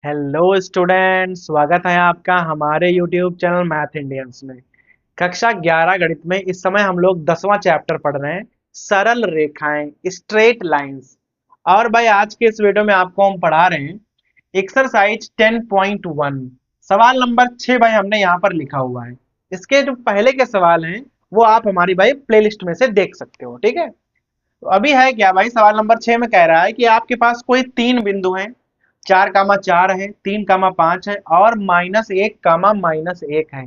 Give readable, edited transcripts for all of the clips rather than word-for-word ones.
Hello student, स्वागत है आपका हमारे यूट्यूब चैनल मैथ इंडियंस में। कक्षा 11 गणित में इस समय हम लोग 10वां चैप्टर पढ़ रहे हैं, सरल रेखाएं, स्ट्रेट लाइंस। और भाई आज के इस वीडियो में आपको हम पढ़ा रहे हैं एक्सरसाइज 10.1। सवाल नंबर 6 भाई हमने यहाँ पर लिखा हुआ है। इसके जो पहले के सवाल हैं वो आप हमारी भाई प्लेलिस्ट में से देख सकते हो, ठीक है। तो अभी है क्या भाई, सवाल नंबर 6 में कह रहा है कि आपके पास कोई तीन बिंदु हैं, 4,4 है, 3,5 है और -1,-1 है।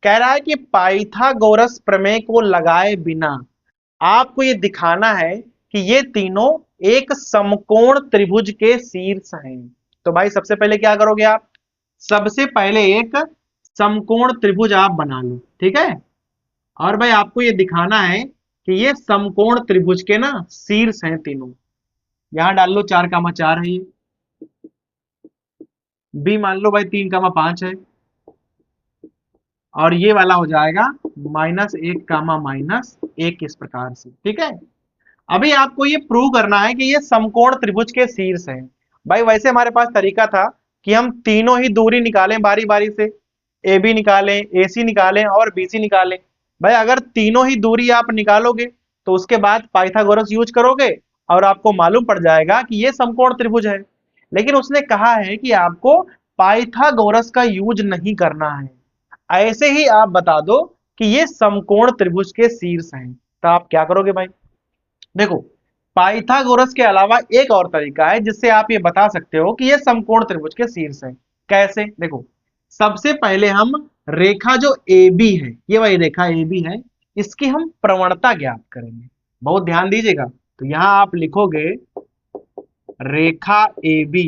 कह रहा है कि पाइथागोरस प्रमेय को लगाए बिना आपको ये दिखाना है कि ये तीनों एक समकोण त्रिभुज के शीर्ष हैं। तो भाई सबसे पहले क्या करोगे आप, सबसे पहले एक समकोण त्रिभुज आप बना लो, ठीक है। और भाई आपको ये दिखाना है कि ये समकोण त्रिभुज के ना शीर्ष हैं तीनों। यहां डाल लो 4,4 है, ये बी मान लो भाई 3,5 है, और ये वाला हो जाएगा -1, इस प्रकार से, ठीक है। अभी आपको ये प्रूव करना है कि ये समकोण त्रिभुज के शीर्ष हैं। भाई वैसे हमारे पास तरीका था कि हम तीनों ही दूरी निकालें बारी बारी से, ए बी निकालें, ए सी निकालें और बी सी निकालें। भाई अगर तीनों ही दूरी आप निकालोगे तो उसके बाद पाइथागोरस यूज करोगे और आपको मालूम पड़ जाएगा कि ये समकोण त्रिभुज है। लेकिन उसने कहा है कि आपको पाइथागोरस का यूज नहीं करना है, ऐसे ही आप बता दो कि ये समकोण त्रिभुज के शीर्ष हैं। तो आप क्या करोगे भाई, देखो पाइथागोरस के अलावा एक और तरीका है जिससे आप ये बता सकते हो कि ये समकोण त्रिभुज के शीर्ष है। कैसे, देखो सबसे पहले हम रेखा जो ए बी है, ये वही रेखा ए बी है, इसकी हम प्रवणता ज्ञात करेंगे। बहुत ध्यान दीजिएगा, तो यहां आप लिखोगे रेखा ए बी,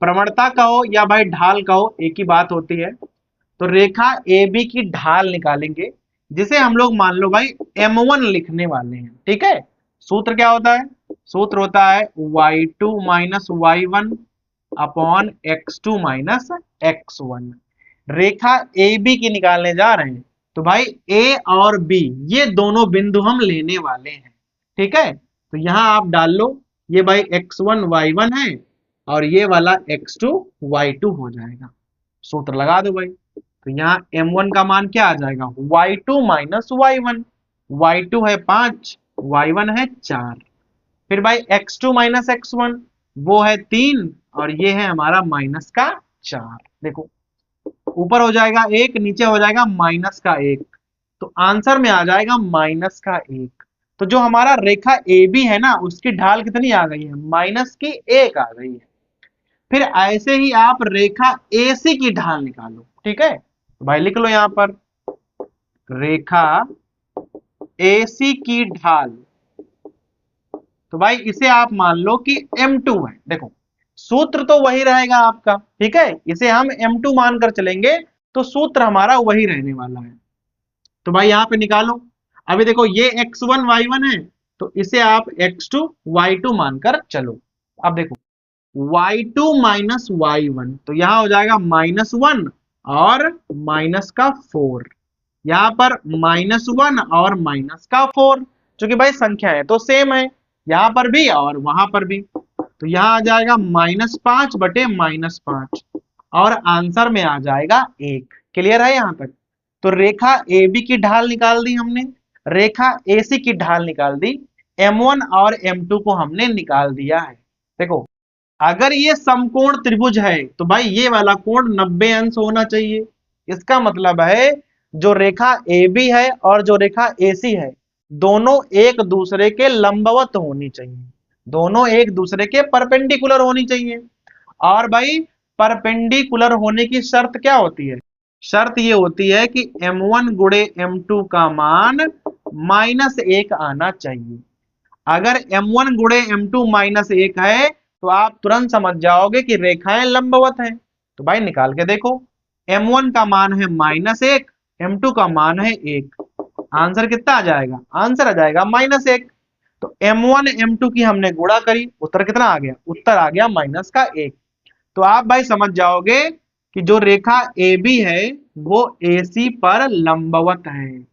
प्रवणता कहो या भाई ढाल कहो एक ही बात होती है। तो रेखा ए बी की ढाल निकालेंगे, जिसे हम लोग मान लो भाई m1 लिखने वाले हैं, ठीक है। सूत्र क्या होता है, सूत्र होता है y2 minus y1 upon x2 minus x1। रेखा ए बी की निकालने जा रहे हैं, तो भाई ए और बी ये दोनों बिंदु हम लेने वाले हैं, ठीक है। तो यहां आप डाल लो, ये भाई x1 y1 है और ये वाला x2 y2 हो जाएगा। सूत्र लगा दो भाई, तो यहाँ m1 का मान क्या आ जाएगा, y2 माइनस y1। y2 है 5, y1 है 4। फिर भाई x2 माइनस x1 वो है 3 और ये है हमारा माइनस का 4। देखो ऊपर हो जाएगा 1, नीचे हो जाएगा माइनस का 1, तो आंसर में आ जाएगा माइनस का 1। तो जो हमारा रेखा ए बी है ना, उसकी ढाल कितनी आ गई है, -1 आ गई है। फिर ऐसे ही आप रेखा AC की ढाल निकालो, ठीक है। तो भाई लिख लो यहां पर रेखा AC की ढाल, तो भाई इसे आप मान लो कि m2 है। देखो सूत्र तो वही रहेगा आपका, ठीक है, इसे हम m2 मानकर चलेंगे तो सूत्र हमारा वही रहने वाला है। तो भाई यहां पे निकालो, अभी देखो ये x1 y1 है, तो इसे आप x2 y2 मानकर चलो। अब देखो y2 माइनस y1, तो यहां हो जाएगा -1 और माइनस का 4। यहां पर -1 और माइनस का 4, क्योंकि भाई संख्या है तो सेम है, यहां पर भी और वहां पर भी। तो यहां आ जाएगा -5 बटे -5 और आंसर में आ जाएगा 1। क्लियर है यहां तक। तो रेखा ए बी की ढाल निकाल दी हमने, रेखा ए सी की ढाल निकाल दी, m1 और m2 को हमने निकाल दिया है। देखो अगर ये समकोण त्रिभुज है तो भाई ये वाला कोण 90 अंश होना चाहिए। इसका मतलब है जो रेखा ए बी है और जो रेखा ए सी है, दोनों एक दूसरे के लंबवत होनी चाहिए, दोनों एक दूसरे के परपेंडिकुलर होनी चाहिए। और भाई परपेंडिकुलर होने की शर्त क्या होती है, शर्त ये होती है कि m1 गुणे m2 का मान -1 आना चाहिए। अगर m1 गुणे m2 -1 है तो आप तुरंत समझ जाओगे कि रेखाएं लंबवत हैं। तो भाई निकाल के देखो, m1 का मान है -1, m2 का मान है 1, आंसर कितना आ जाएगा, आंसर आ जाएगा -1। तो m1 m2 की हमने गुणा करी, उत्तर कितना आ गया, उत्तर आ गया -1। तो आप भाई समझ जाओगे कि जो रेखा ए बी है वो ए सी पर लंबवत है।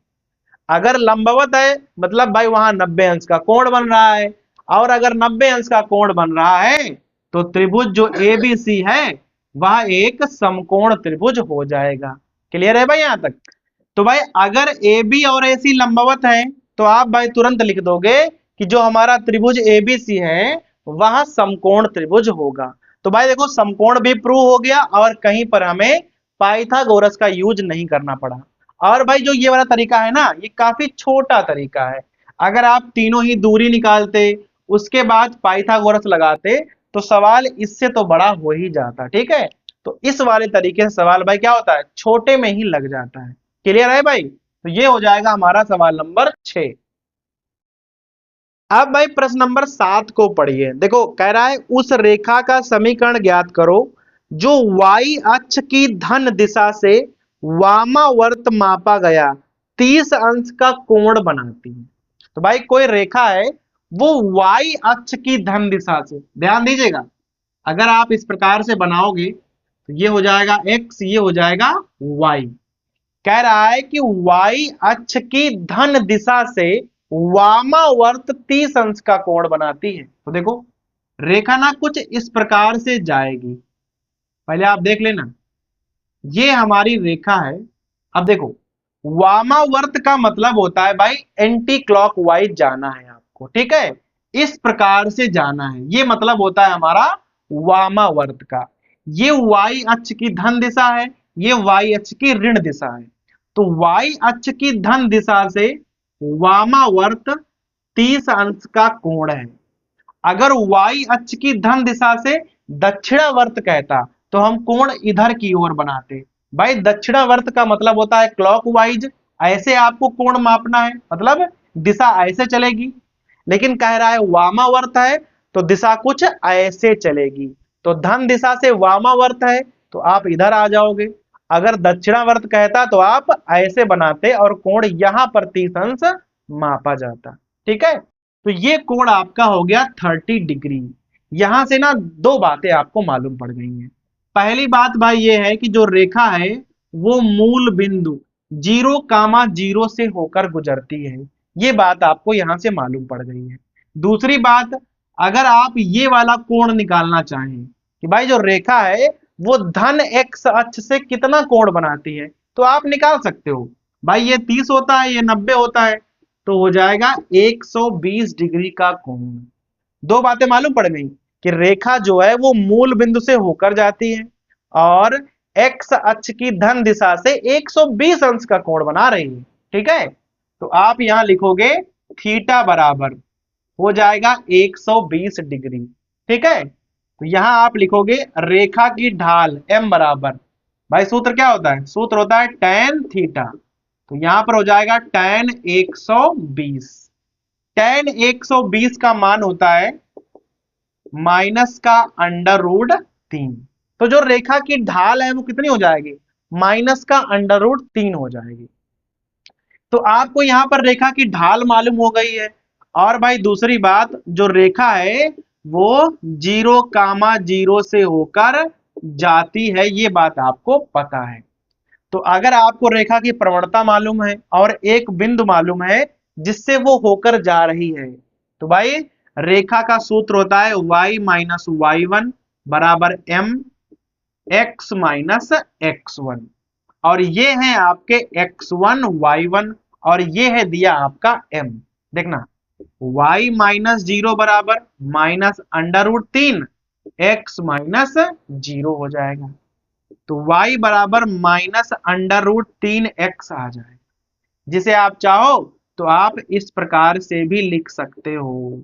अगर लंबवत है मतलब भाई वहां 90 अंश का कोण बन रहा है, और अगर 90 अंश का कोण बन रहा है तो त्रिभुज जो ए बी सी है वह एक समकोण त्रिभुज हो जाएगा। क्लियर है भाई यहां तक? तो भाई अगर ए बी और ए सी लंबवत है तो आप भाई तुरंत लिख दोगे कि जो हमारा त्रिभुज एबीसी है वह समकोण त्रिभुज होगा। तो भाई देखो समकोण भी प्रूव हो गया और कहीं पर हमें पाइथागोरस का यूज नहीं करना पड़ा। और भाई जो ये वाला तरीका है ना, ये काफी छोटा तरीका है। अगर आप तीनों ही दूरी निकालते उसके बाद पाइथागोरस लगाते तो सवाल इससे तो बड़ा हो ही जाता। ठीक है, तो इस वाले तरीके से सवाल भाई क्या होता है, छोटे में ही लग जाता है। क्लियर है भाई? तो ये हो जाएगा हमारा सवाल नंबर 6। अब भाई प्रश्न नंबर 7 को पढ़िए। देखो कह रहा है उस रेखा का समीकरण ज्ञात करो जो y अक्ष की धन दिशा से वामावर्त मापा गया 30 अंश का कोण बनाती है। तो भाई कोई रेखा है वो y अक्ष की धन दिशा से, ध्यान दीजिएगा, अगर आप इस प्रकार से बनाओगे तो ये हो जाएगा x, ये हो जाएगा y। कह रहा है कि y अक्ष की धन दिशा से वामावर्त 30 अंश का कोण बनाती है। तो देखो रेखा ना कुछ इस प्रकार से जाएगी, पहले आप देख लेना, ये हमारी रेखा है। अब देखो वामावर्त का मतलब होता है भाई एंटी क्लॉकवाइज जाना है आपको। ठीक है, इस प्रकार से जाना है, ये मतलब होता है हमारा वामावर्त का। ये y अक्ष की धन दिशा है, ये y अक्ष की ऋण दिशा है। तो y अक्ष की धन दिशा से वामावर्त 30 अंश का कोण है। अगर y अक्ष की धन दिशा से दक्षिणावर्त कहता तो हम कोण इधर की ओर बनाते। भाई दक्षिणावर्त का मतलब होता है क्लॉकवाइज, ऐसे आपको कोण मापना है, मतलब दिशा ऐसे चलेगी। लेकिन कह रहा है वामावर्त है तो दिशा कुछ ऐसे चलेगी। तो धन दिशा से वामावर्त है तो आप इधर आ जाओगे। अगर दक्षिणावर्त कहता तो आप ऐसे बनाते और कोण यहां पर 30 अंश मापा जाता। ठीक है, तो ये कोण आपका हो गया 30 डिग्री। यहां से ना दो बातें आपको मालूम पड़ गई हैं। पहली बात भाई ये है कि जो रेखा है वो मूल बिंदु 0,0 से होकर गुजरती है, ये बात आपको यहां से मालूम पड़ गई है। दूसरी बात, अगर आप ये वाला कोण निकालना चाहें कि भाई जो रेखा है वो धन x अक्ष से कितना कोण बनाती है, तो आप निकाल सकते हो। भाई ये 30 होता है, ये 90 होता है, तो हो जाएगा 120 डिग्री का कोण। दो बातें मालूम पड़ गई कि रेखा जो है वो मूल बिंदु से होकर जाती है और x अक्ष की धन दिशा से 120 अंश का कोण बना रही है। ठीक है, तो आप यहां लिखोगे थीटा बराबर हो जाएगा 120 डिग्री। ठीक है, तो यहां आप लिखोगे रेखा की ढाल m बराबर, भाई सूत्र क्या होता है, सूत्र होता है tan थीटा। तो यहां पर हो जाएगा tan 120। tan 120 का मान होता है माइनस का √3। तो जो रेखा की ढाल है वो कितनी हो जाएगी, माइनस का √3 हो जाएगी। तो आपको यहां पर रेखा की ढाल मालूम हो गई है। और भाई दूसरी बात, जो रेखा है वो 0,0 से होकर जाती है, ये बात आपको पता है। तो अगर आपको रेखा की प्रवणता मालूम है और एक बिंदु मालूम है जिससे वो होकर जा रही है, तो भाई रेखा का सूत्र होता है y माइनस y1 बराबर m x माइनस x1। और ये है आपके x1 y1 और ये है दिया आपका m। देखना y माइनस 0 बराबर माइनस √3 x माइनस 0 हो जाएगा। तो y बराबर माइनस √3 x आ जाएगा, जिसे आप चाहो तो आप इस प्रकार से भी लिख सकते हो।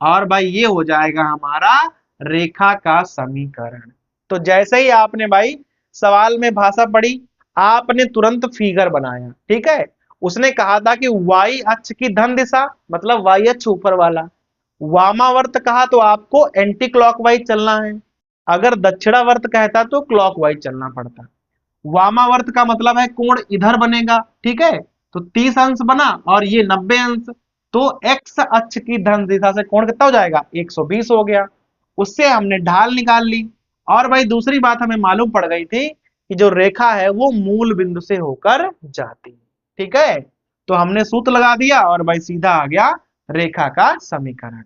और भाई ये हो जाएगा हमारा रेखा का समीकरण। तो जैसे ही आपने भाई सवाल में भाषा पढ़ी, आपने तुरंत फिगर बनाया। ठीक है, उसने कहा था कि y अक्ष की धन दिशा मतलब y अक्ष ऊपर वाला, वामावर्त कहा तो आपको एंटी क्लॉकवाइज चलना है, अगर दक्षिणावर्त कहता तो क्लॉकवाइज चलना पड़ता। वामावर्त का मतलब है कोण इधर बनेगा। ठीक है, तो 30 अंश बना और ये 90 अंश, तो x अक्ष की धन दिशा से कोण कितना हो जाएगा, 120 हो गया। उससे हमने ढाल निकाल ली। और भाई दूसरी बात हमें मालूम पड़ गई थी कि जो रेखा है वो मूल बिंदु से होकर जाती है। ठीक है, तो हमने सूत्र लगा दिया और भाई सीधा आ गया रेखा का समीकरण।